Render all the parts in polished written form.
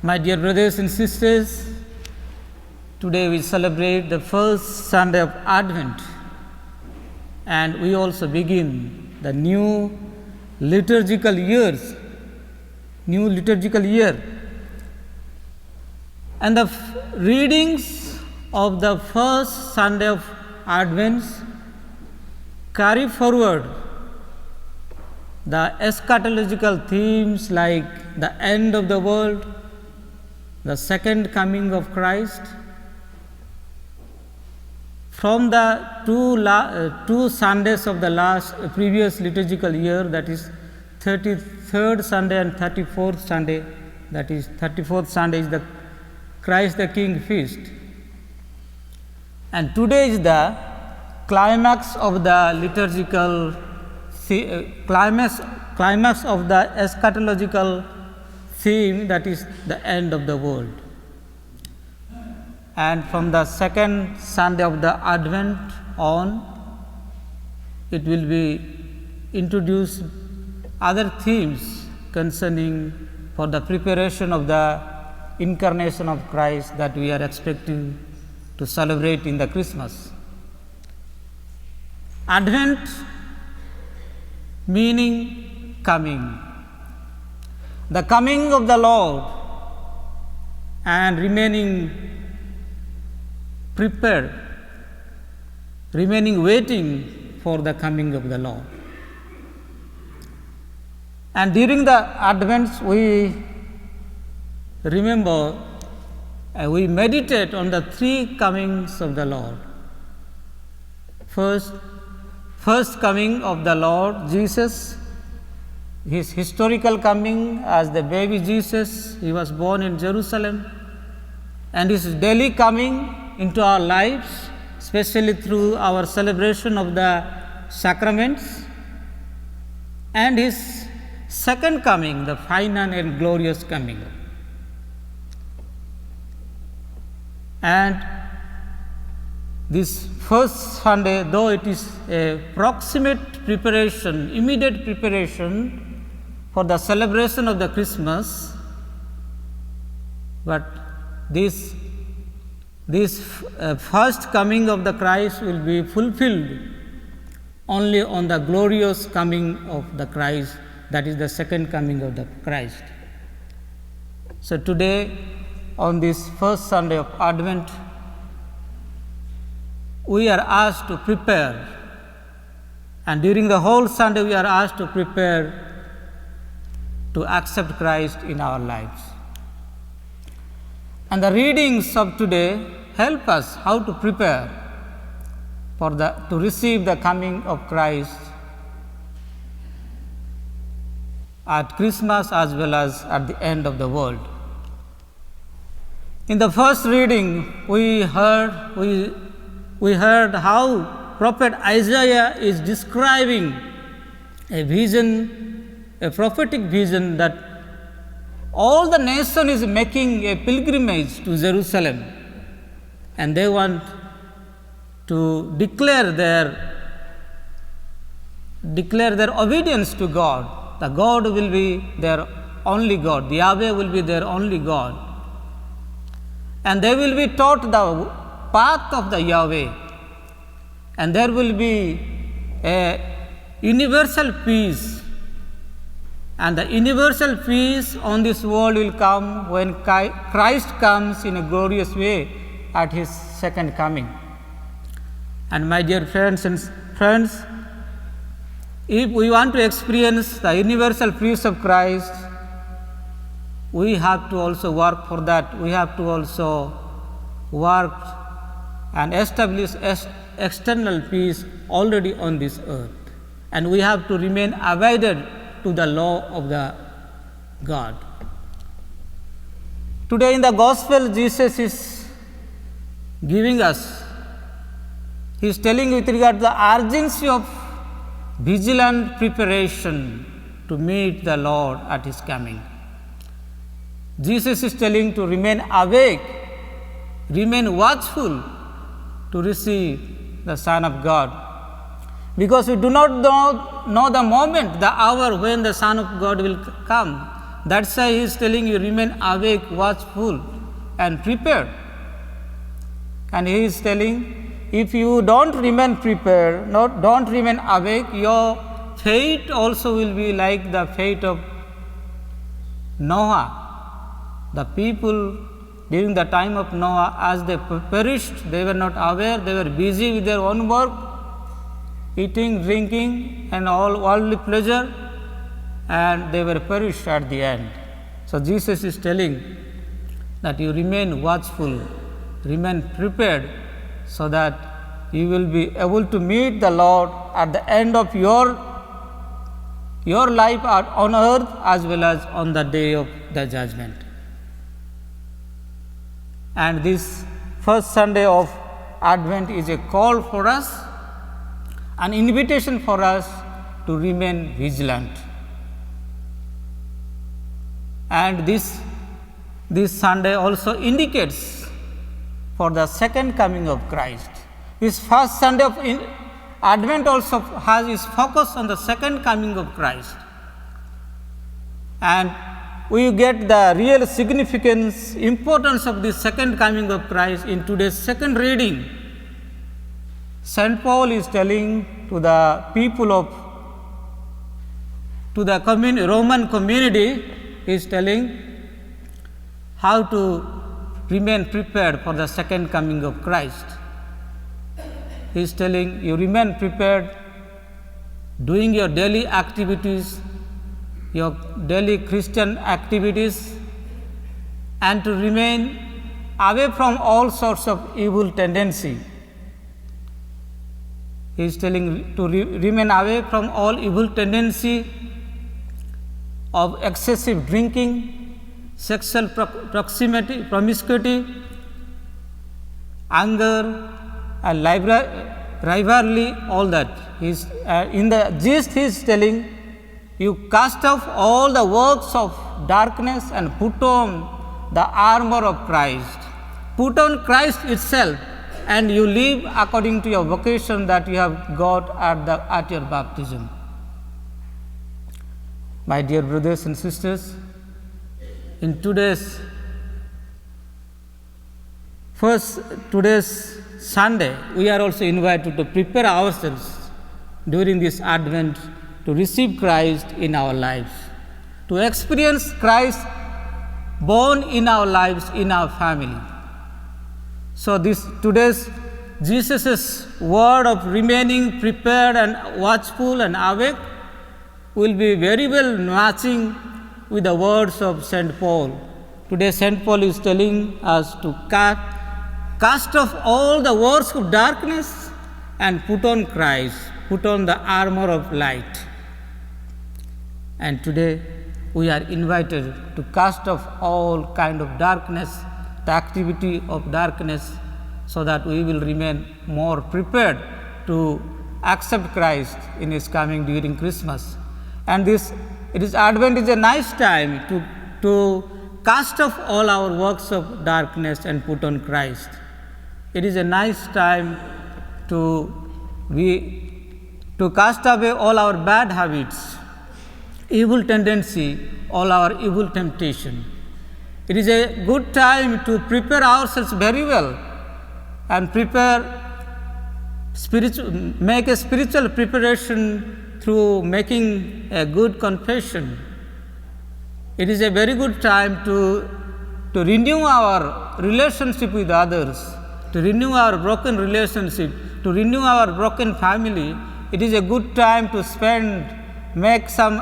My dear brothers and sisters, today we celebrate the first Sunday of Advent, and we also begin the new liturgical year. And the readings of the first Sunday of Advent carry forward the eschatological themes like the end of the world, the second coming of Christ. From the two Sundays of the previous liturgical year, that is 33rd Sunday and 34th Sunday, that is 34th Sunday is the Christ the King feast. And today is the climax of the liturgical climax of the eschatological theme, that is the end of the world. And from the second Sunday of the Advent on, it will be introduced other themes concerning for the preparation of the incarnation of Christ that we are expecting to celebrate in the Christmas. Advent meaning coming. The coming of the Lord and remaining prepared, remaining waiting for the coming of the Lord. And during the Advent, we remember, we meditate on the three comings of the Lord. First coming of the Lord Jesus, his historical coming as the baby Jesus. He was born in Jerusalem, and his daily coming into our lives, especially through our celebration of the sacraments, and his second coming, the final and glorious coming. And this first Sunday, though it is a proximate preparation, immediate preparation for the celebration of the Christmas, but this first coming of the Christ will be fulfilled only on the glorious coming of the Christ, that is the second coming of the Christ. So today, on this first Sunday of Advent, we are asked to prepare, and during the whole Sunday we are asked to prepare to accept Christ in our lives. And the readings of today help us how to prepare to receive the coming of Christ at Christmas as well as at the end of the world. In the first reading, we heard how Prophet Isaiah is describing a vision, a prophetic vision, that all the nation is making a pilgrimage to Jerusalem, and they want to declare their obedience to God. The God will be their only God. The Yahweh will be their only God. And they will be taught the path of the Yahweh. And there will be a universal peace. And the universal peace on this world will come when Christ comes in a glorious way at his second coming. And my dear friends, if we want to experience the universal peace of Christ, we have to also work for that. We have to also work and establish external peace already on this earth. And we have to remain abided to the law of the God. Today in the Gospel, Jesus is giving us, he is telling with regard to the urgency of vigilant preparation to meet the Lord at his coming. Jesus is telling to remain awake, remain watchful to receive the Son of God. Because we do not know the moment, the hour when the Son of God will come. That's why he is telling you, remain awake, watchful, and prepared. And he is telling, if you don't remain prepared, don't remain awake, your fate also will be like the fate of Noah. The people during the time of Noah, as they perished, they were not aware, they were busy with their own work, eating, drinking, and all worldly pleasure, and they were perished at the end. So, Jesus is telling that you remain watchful, remain prepared, so that you will be able to meet the Lord at the end of your life on earth as well as on the day of the judgment. And this first Sunday of Advent is a call for us, an invitation for us to remain vigilant. And this Sunday also indicates for the second coming of Christ. This first Sunday of Advent also has its focus on the second coming of Christ. And we get the real significance, importance of this second coming of Christ in today's second reading. St. Paul is telling to the people to the Roman community, he is telling how to remain prepared for the second coming of Christ. He is telling you remain prepared, doing your daily activities, your daily Christian activities, and to remain away from all sorts of evil tendency. He is telling to remain away from all evil tendency of excessive drinking, sexual promiscuity, anger, and rivalry, all that. In the gist, he is telling you cast off all the works of darkness and put on the armor of Christ. Put on Christ itself, and you live according to your vocation that you have got at your baptism. My dear brothers and sisters, in today's Sunday, we are also invited to prepare ourselves during this Advent to receive Christ in our lives, to experience Christ born in our lives, in our family. So today's Jesus' word of remaining prepared and watchful and awake will be very well matching with the words of St. Paul. Today St. Paul is telling us to cast off all the works of darkness and put on Christ, put on the armor of light. And today we are invited to cast off all kind of darkness, the activity of darkness, so that we will remain more prepared to accept Christ in His coming during Christmas. And Advent is a nice time to cast off all our works of darkness and put on Christ. It is a nice time to cast away all our bad habits, evil tendency, all our evil temptation. It is a good time to prepare ourselves very well and make a spiritual preparation through making a good confession. It is a very good time to renew our relationship with others, to renew our broken relationship, to renew our broken family. It is a good time to make some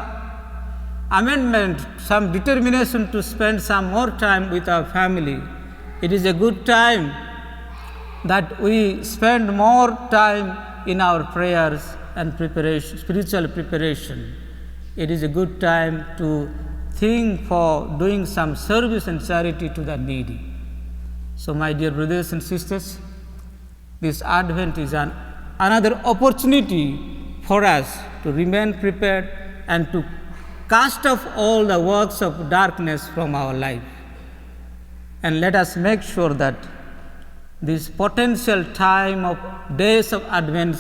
amendment, some determination to spend some more time with our family. It is a good time that we spend more time in our prayers and spiritual preparation. It is a good time to think for doing some service and charity to the needy. So, my dear brothers and sisters, this Advent is another opportunity for us to remain prepared and to cast off all the works of darkness from our life. And let us make sure that this potential time of days of Advent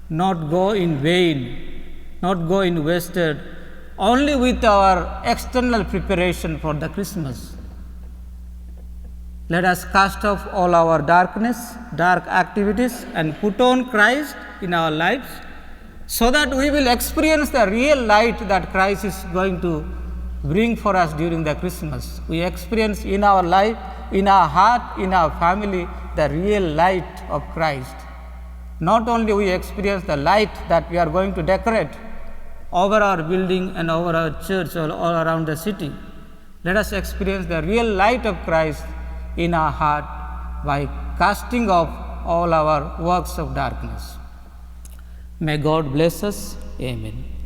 not go in vain, not go in wasted, only with our external preparation for the Christmas. Let us cast off all our darkness, dark activities, and put on Christ in our lives, so that we will experience the real light that Christ is going to bring for us during the Christmas. We experience in our life, in our heart, in our family, the real light of Christ. Not only we experience the light that we are going to decorate over our building and over our church or all around the city. Let us experience the real light of Christ in our heart by casting off all our works of darkness. May God bless us. Amen.